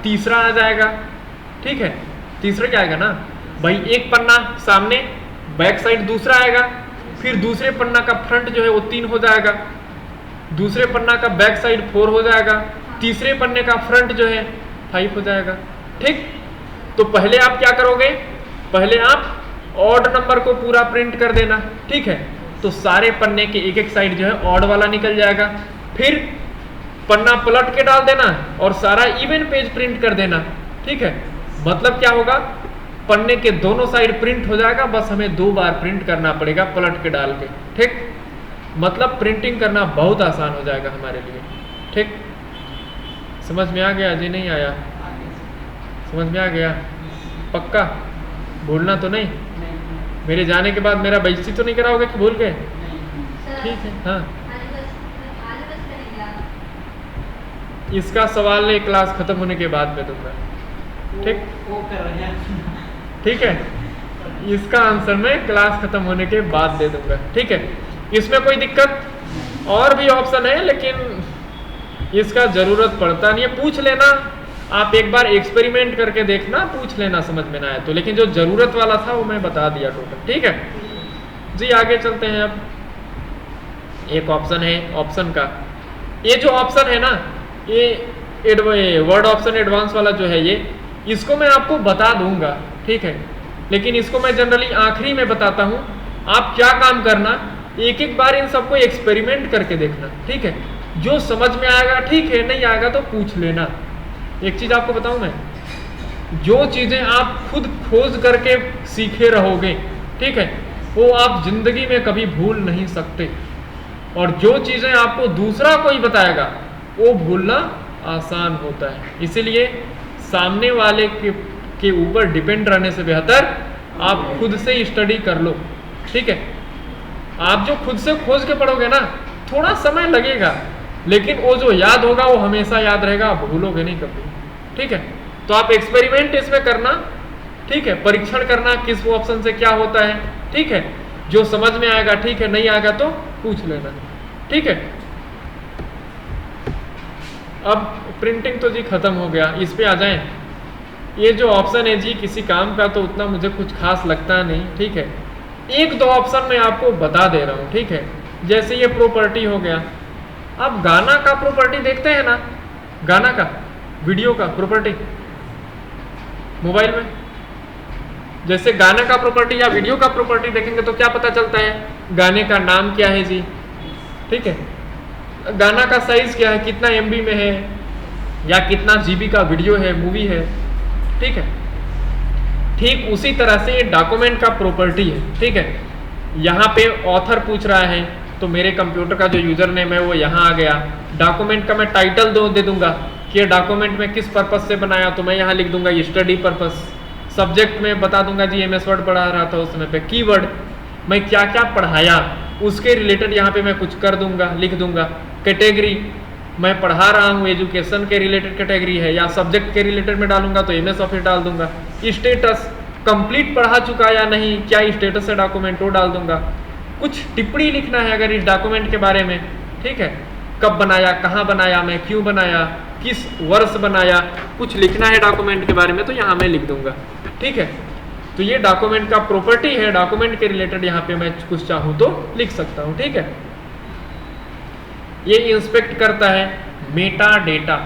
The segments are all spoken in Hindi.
तीसरा आ जाएगा, ठीक है। तीसरा क्या आएगा ना भाई, एक पन्ना सामने, बैक साइड दूसरा आएगा, फिर दूसरे पन्ना का फ्रंट जो है वो 3 हो जाएगा, दूसरे पन्ना का बैक साइड 4 हो जाएगा, तीसरे पन्ने का फ्रंट जो है 5 हो जाएगा, ठीक। तो पहले आप क्या करोगे, पहले आप ऑड नंबर को पूरा प्रिंट कर देना, ठीक है। तो सारे पन्ने के एक एक साइड जो है ऑड वाला निकल जाएगा, फिर पन्ना पलट के डाल देना और सारा इवन पेज प्रिंट कर देना, ठीक है। मतलब क्या होगा, पन्ने के दोनों साइड प्रिंट हो जाएगा, बस हमें 2 बार प्रिंट करना पड़ेगा पलट के डाल के, ठीक। मतलब प्रिंटिंग करना बहुत आसान हो जाएगा हमारे लिए, ठीक। समझ में आ गया जी, नहीं आया? समझ में आ गया पक्का? भूलना तो नहीं? मेरे जाने के बाद मेरा बेइज्जती तो नहीं कराओगे कि भूल गए? ठीक है, हाँ। इसका सवाल एक क्लास खत्म होने के बाद में दूंगा, ठीक। ठीक है, इसका आंसर मैं क्लास खत्म होने के बाद दे दूंगा, ठीक है। इसमें कोई दिक्कत? और भी ऑप्शन है लेकिन इसका जरूरत पड़ता नहीं है, पूछ लेना आप एक बार, एक्सपेरिमेंट करके देखना, पूछ लेना समझ में ना आए तो। लेकिन जो जरूरत वाला था वो मैं बता दिया टोटल, ठीक है जी। आगे चलते हैं। अब एक ऑप्शन है ऑप्शन का, ये जो ऑप्शन है ना, ये वर्ड ऑप्शन एडवांस वाला जो है ये, इसको मैं आपको बता दूंगा, ठीक है। लेकिन इसको मैं जनरली आखिरी में बताता हूँ। आप क्या काम करना, एक एक बार इन सबको एक्सपेरिमेंट करके देखना, ठीक है। जो समझ में आएगा ठीक है, नहीं आएगा तो पूछ लेना। एक चीज आपको बताऊं मैं, जो चीजें आप खुद खोज करके सीखे रहोगे, ठीक है, वो आप जिंदगी में कभी भूल नहीं सकते। और जो चीजें आपको दूसरा कोई बताएगा वो भूलना आसान होता है। इसीलिए सामने वाले के ऊपर डिपेंड रहने से बेहतर आप खुद से स्टडी कर लो, ठीक है। आप जो खुद से खोज के पढ़ोगे ना, थोड़ा समय लगेगा, लेकिन वो जो याद होगा वो हमेशा याद रहेगा, आप भूलोगे नहीं कभी, ठीक है। तो आप एक्सपेरिमेंट इसमें करना, ठीक है, परीक्षण करना किस ऑप्शन से क्या होता है, ठीक है। जो समझ में आएगा ठीक है, नहीं आएगा तो पूछ लेना, ठीक है। अब प्रिंटिंग तो जी खत्म हो गया, इस पे आ जाएं। ये जो ऑप्शन है जी किसी काम का तो उतना मुझे कुछ खास लगता नहीं, ठीक है। एक दो ऑप्शन मैं आपको बता दे रहा हूँ, ठीक है। जैसे ये प्रॉपर्टी हो गया। अब गाना का प्रॉपर्टी देखते हैं ना, गाना का, वीडियो का प्रॉपर्टी मोबाइल में, जैसे गाना का प्रॉपर्टी या वीडियो का प्रॉपर्टी देखेंगे तो क्या पता चलता है, गाने का नाम क्या है जी, ठीक है, गाना का साइज क्या है, कितना MB में है या कितना GB का वीडियो है, मूवी है, ठीक है। ठीक उसी तरह से डॉक्यूमेंट का प्रॉपर्टी है, ठीक है। यहाँ पे ऑथर पूछ रहा है तो मेरे कंप्यूटर का जो यूजर नेम है वो यहाँ आ गया। डॉक्यूमेंट का मैं टाइटल दे दूंगा कि ये डॉक्यूमेंट में किस पर्पस से बनाया, तो मैं यहाँ लिख दूंगा स्टडी पर्पस। सब्जेक्ट में बता दूंगा जी MS वर्ड पढ़ा रहा था उस समय पे, कीवर्ड मैं क्या क्या पढ़ाया उसके रिलेटेड यहाँ पे मैं कुछ कर दूंगा, लिख दूंगा। कैटेगरी मैं पढ़ा रहा हूँ, एजुकेशन के रिलेटेड कैटेगरी है या सब्जेक्ट के रिलेटेड में डालूंगा तो MS ऑफिस डाल दूंगा। स्टेटस कंप्लीट पढ़ा चुका या नहीं, क्या स्टेटस है डॉक्यूमेंट, वो डाल दूंगा। कुछ टिप्पणी लिखना है अगर इस डॉक्यूमेंट के बारे में, ठीक है, कब बनाया, कहाँ बनाया, मैं क्यों बनाया, किस वर्ष बनाया, कुछ लिखना है डॉक्यूमेंट के बारे में तो यहाँ मैं लिख दूंगा, ठीक है। तो ये डॉक्यूमेंट का प्रॉपर्टी है, डॉक्यूमेंट के रिलेटेड यहाँ पे मैं कुछ चाहूँ तो लिख सकता हूँ, ठीक है। ये इंस्पेक्ट करता है मेटा डेटा,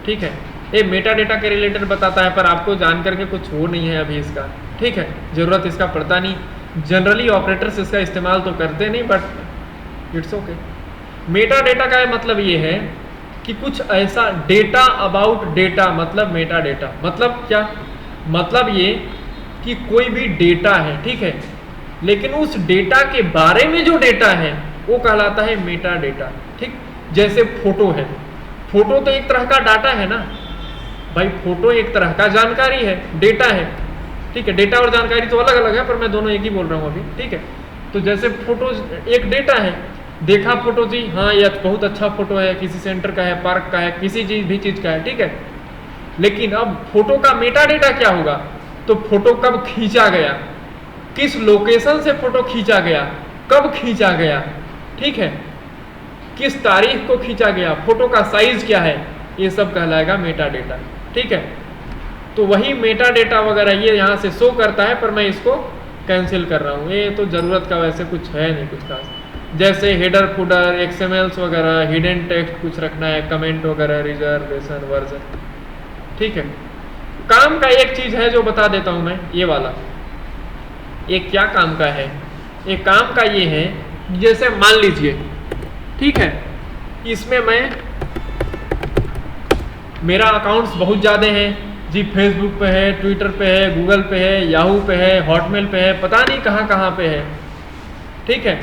ठीक है। ये मेटा डेटा के रिलेटेड बताता है, पर आपको जान करके कुछ वो नहीं है अभी इसका, ठीक है, जरूरत इसका पड़ता नहीं। जनरली ऑपरेटर्स इसका इस्तेमाल तो करते नहीं, but it's okay. Meta data का मतलब ये है कि कुछ ऐसा डेटा अबाउट डेटा, मतलब मेटा डेटा मतलब क्या, मतलब ये कि कोई भी डेटा है, ठीक है, लेकिन उस डेटा के बारे में जो डेटा है वो कहलाता है मेटा डेटा, ठीक। जैसे फोटो है, फोटो तो एक तरह का डाटा है ना भाई, फोटो एक तरह का जानकारी है, डेटा है, ठीक है। डेटा और जानकारी तो अलग अलग है, पर मैं दोनों एक ही बोल रहा हूँ अभी, ठीक है। तो जैसे फोटो एक डेटा है, देखा फोटो जी, हाँ ये बहुत अच्छा फोटो है, किसी सेंटर का है, पार्क का है, किसी भी चीज का है, ठीक है। लेकिन अब फोटो का मेटा डेटा क्या होगा, तो फोटो कब खींचा गया, किस लोकेशन से फोटो खींचा गया, कब खींचा गया, ठीक है, किस तारीख को खींचा गया, फोटो का साइज क्या है, ये सब कहलाएगा मेटा डेटा, ठीक है। तो वही मेटा डेटा वगैरह ये यहाँ से शो करता है, पर मैं इसको कैंसिल कर रहा हूँ। ये तो ज़रूरत का वैसे कुछ है नहीं कुछ खास, जैसे हेडर फुटर एक्सएमएल्स वगैरह, हिडन टेक्स्ट कुछ रखना है, कमेंट वगैरह, रिजर्वेशन वर्जन, ठीक है। काम का एक चीज़ है जो बता देता हूँ मैं, ये वाला। ये क्या काम का है? ये काम का ये है, जैसे मान लीजिए, ठीक है, इसमें मैं मेरा अकाउंट्स बहुत ज़्यादा हैं जी, फेसबुक पे है, ट्विटर पे है, गूगल पे है, याहू पे है, हॉटमेल पे है, पता नहीं कहाँ कहाँ पे है, ठीक है।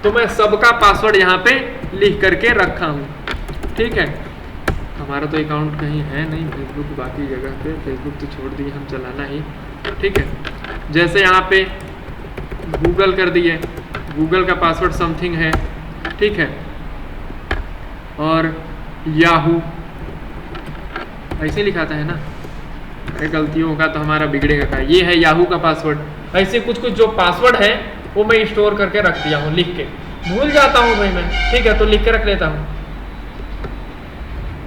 तो मैं सबका पासवर्ड यहाँ पे लिख करके रखा हूँ, ठीक है। हमारा तो अकाउंट कहीं है नहीं फेसबुक, बाकी जगह पे फेसबुक तो छोड़ दिए हम चलाना ही, ठीक है। जैसे यहाँ पे गूगल कर दिए, गूगल का पासवर्ड समथिंग है, ठीक है। और याहू ऐसे लिखाता है ना, अरे गलती होगा तो हमारा बिगड़ेगा का, ये है याहू का पासवर्ड। ऐसे कुछ कुछ जो पासवर्ड है वो मैं स्टोर करके रख दिया हूँ, लिख के। भूल जाता हूँ भाई मैं, ठीक है, तो लिख के रख लेता हूँ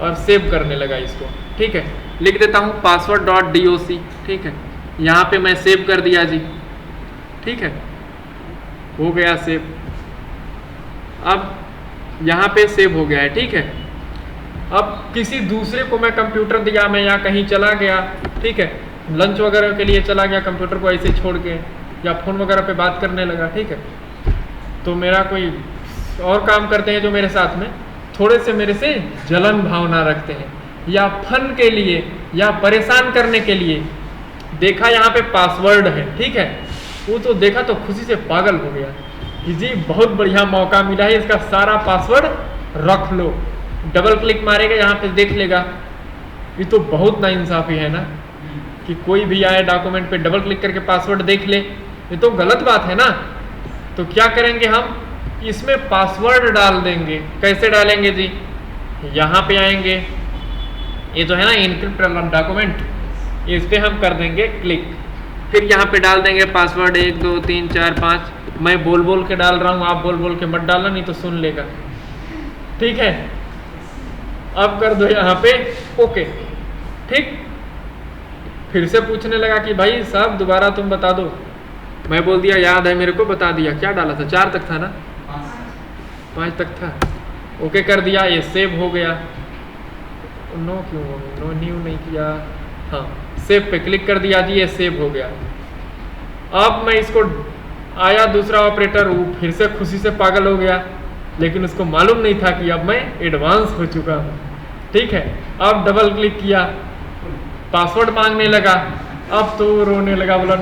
और सेव करने लगा इसको, ठीक है। लिख देता हूँ password.doc, ठीक है। यहाँ पे मैं सेव कर दिया जी, ठीक है, हो गया सेव। अब यहाँ पे सेव हो गया है, ठीक है। अब किसी दूसरे को मैं कंप्यूटर दिया, मैं या कहीं चला गया, ठीक है, लंच वगैरह के लिए चला गया, कंप्यूटर को ऐसे छोड़ के, या फ़ोन वगैरह पे बात करने लगा, ठीक है। तो मेरा कोई और काम करते हैं जो मेरे साथ में थोड़े से मेरे से जलन भावना रखते हैं, या फन के लिए या परेशान करने के लिए, देखा यहाँ पे पासवर्ड है, ठीक है, वो तो देखा तो खुशी से पागल हो गया कि जी बहुत बढ़िया मौका मिला है, इसका सारा पासवर्ड रख लो। डबल क्लिक मारेगा, यहाँ पे देख लेगा। ये तो बहुत नाइंसाफ़ी है ना कि कोई भी आए डॉक्यूमेंट पे डबल क्लिक करके पासवर्ड देख ले, ये तो गलत बात है ना। तो क्या करेंगे हम, इसमें पासवर्ड डाल देंगे। कैसे डालेंगे जी, यहाँ पे आएंगे, ये जो है ना इनक्रिप्ट डॉक्यूमेंट, इस पर हम कर देंगे क्लिक, फिर यहाँ पे डाल देंगे पासवर्ड 1 2 3 4 5। मैं बोल बोल के डाल रहा हूँ, आप बोल बोल के मत डालना, नहीं तो सुन लेगा, ठीक है। अब कर दो यहाँ पे ओके, ठीक। फिर से पूछने लगा कि भाई साहब दोबारा तुम बता दो। मैं बोल दिया याद है मेरे को, बता दिया। क्या डाला था, 4 तक था ना, 5 तक था, ओके कर दिया, ये सेव हो गया। नो क्यों, नो न्यू नहीं किया, हाँ सेव पे क्लिक कर दिया जी, ये सेव हो गया। अब मैं इसको आया दूसरा ऑपरेटर, वो फिर से खुशी से पागल हो गया, लेकिन उसको मालूम नहीं था कि अब मैं एडवांस हो चुका हूँ, ठीक है। अब डबल क्लिक किया, पासवर्ड मांगने लगा, अब तो रोने लगा, बोला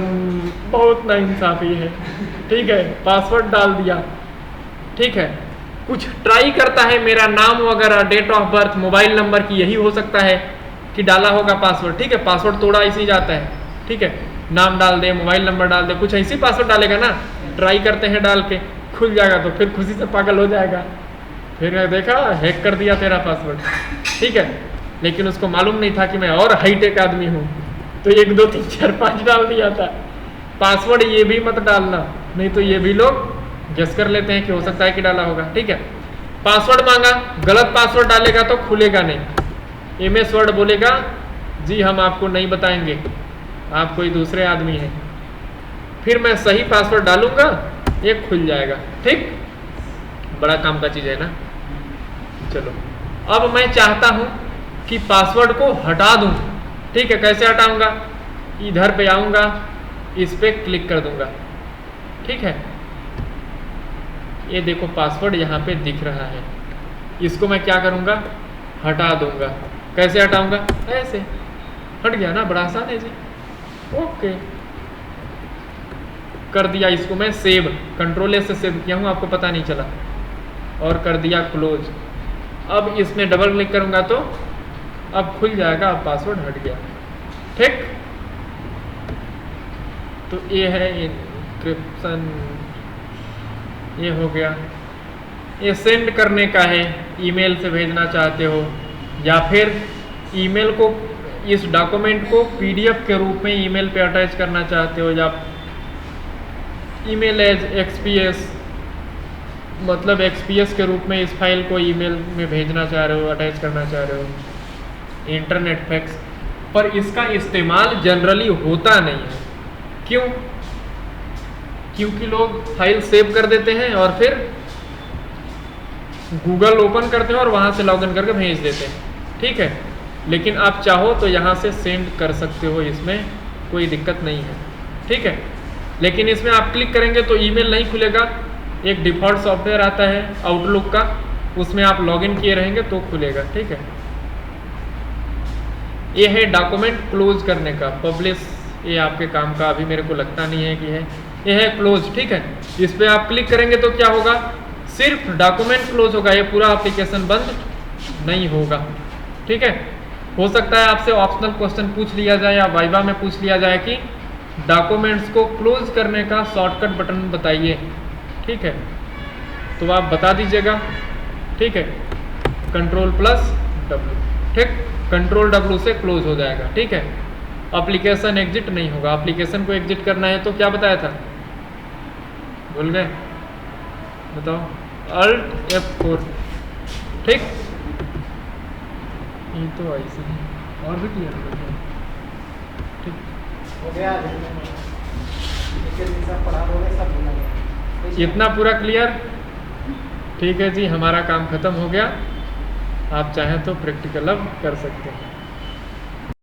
बहुत नाइंसाफ़ी है, ठीक है। पासवर्ड डाल दिया, ठीक है। कुछ ट्राई करता है, मेरा नाम वगैरह, date of birth, mobile number की, यही हो सकता है कि डाला होगा पासवर्ड, ठीक है। पासवर्ड तोड़ा ऐसे ही जाता है, ठीक है। नाम डाल दे, मोबाइल नंबर डाल दे, कुछ ऐसे पासवर्ड डालेगा ना। ट्राई करते हैं, डाल के खुल जाएगा तो फिर खुशी से पागल हो जाएगा, फिर देखा हैक कर दिया तेरा पासवर्ड, ठीक है। लेकिन उसको मालूम नहीं था कि मैं और हाईटेक आदमी हूँ, तो 1 2 3 4 5 डाल दिया था। पासवर्ड ये भी मत डालना, नहीं तो ये भी लोग गेस कर लेते हैं कि हो सकता है कि डाला होगा, ठीक है। पासवर्ड मांगा, गलत पासवर्ड डालेगा तो खुलेगा नहीं। MS वर्ड बोलेगा जी हम आपको नहीं बताएंगे, आप कोई दूसरे आदमी हैं। फिर मैं सही पासवर्ड डालूंगा, ये खुल जाएगा, ठीक। बड़ा काम का चीज़ है ना। चलो अब मैं चाहता हूँ कि पासवर्ड को हटा दूँ, ठीक है। कैसे हटाऊंगा, इधर पे आऊँगा, इस पे क्लिक कर दूंगा, ठीक है। ये देखो पासवर्ड यहाँ पे दिख रहा है, इसको मैं क्या करूँगा, हटा दूंगा। कैसे हटाऊंगा, ऐसे हट गया ना, बड़ा आसान है जी, ओके कर दिया। इसको मैं सेव, कंट्रोल से सेव किया हूँ, आपको पता नहीं चला, और कर दिया क्लोज। अब इसमें डबल क्लिक करूँगा तो अब खुल जाएगा, अब पासवर्ड हट गया, ठीक। तो ये है इनक्रिप्शन, ये हो गया। ये सेंड करने का है, ईमेल से भेजना चाहते हो, या फिर ईमेल को, इस डॉक्यूमेंट को PDF के रूप में ईमेल पे अटैच करना चाहते हो, या ईमेल एज XPS, मतलब XPS के रूप में इस फाइल को ईमेल में भेजना चाह रहे हो, अटैच करना चाह रहे हो, इंटरनेट फैक्स, पर इसका इस्तेमाल जनरली होता नहीं है। क्यों? क्योंकि लोग फाइल सेव कर देते हैं और फिर गूगल ओपन करते हैं और वहां से लॉगिन करके भेज देते हैं, ठीक है। लेकिन आप चाहो तो यहाँ से सेंड कर सकते हो, इसमें कोई दिक्कत नहीं है, ठीक है। लेकिन इसमें आप क्लिक करेंगे तो ईमेल नहीं खुलेगा, एक डिफ़ॉल्ट सॉफ्टवेयर आता है आउटलुक का, उसमें आप लॉगिन किए रहेंगे तो खुलेगा, ठीक है। ये है डॉक्यूमेंट क्लोज करने का, पब्लिश, ये आपके काम का अभी मेरे को लगता नहीं है कि है, ये है क्लोज, ठीक है। इस पर आप क्लिक करेंगे तो क्या होगा, सिर्फ डॉक्यूमेंट क्लोज होगा, ये पूरा एप्लीकेशन बंद नहीं होगा, ठीक है। हो सकता है आपसे ऑप्शनल क्वेश्चन पूछ लिया जाए या वाइवा में पूछ लिया जाए कि डॉक्यूमेंट्स को क्लोज करने का शॉर्टकट बटन बताइए, ठीक है, तो आप बता दीजिएगा, ठीक है। Ctrl+W, ठीक, Ctrl+W से क्लोज हो जाएगा, ठीक है। एप्लीकेशन एग्जिट नहीं होगा, एप्लीकेशन को एग्जिट करना है तो क्या बताया था, भूल गए, बताओ, Alt F4, ठीक। ये तो ऐसे ही और भी क्लियर हो गया, ठीक हो गया, पढ़ा दोगे सब, इतना पूरा क्लियर, ठीक है जी। हमारा काम खत्म हो गया, आप चाहें तो प्रैक्टिकल अब कर सकते हैं।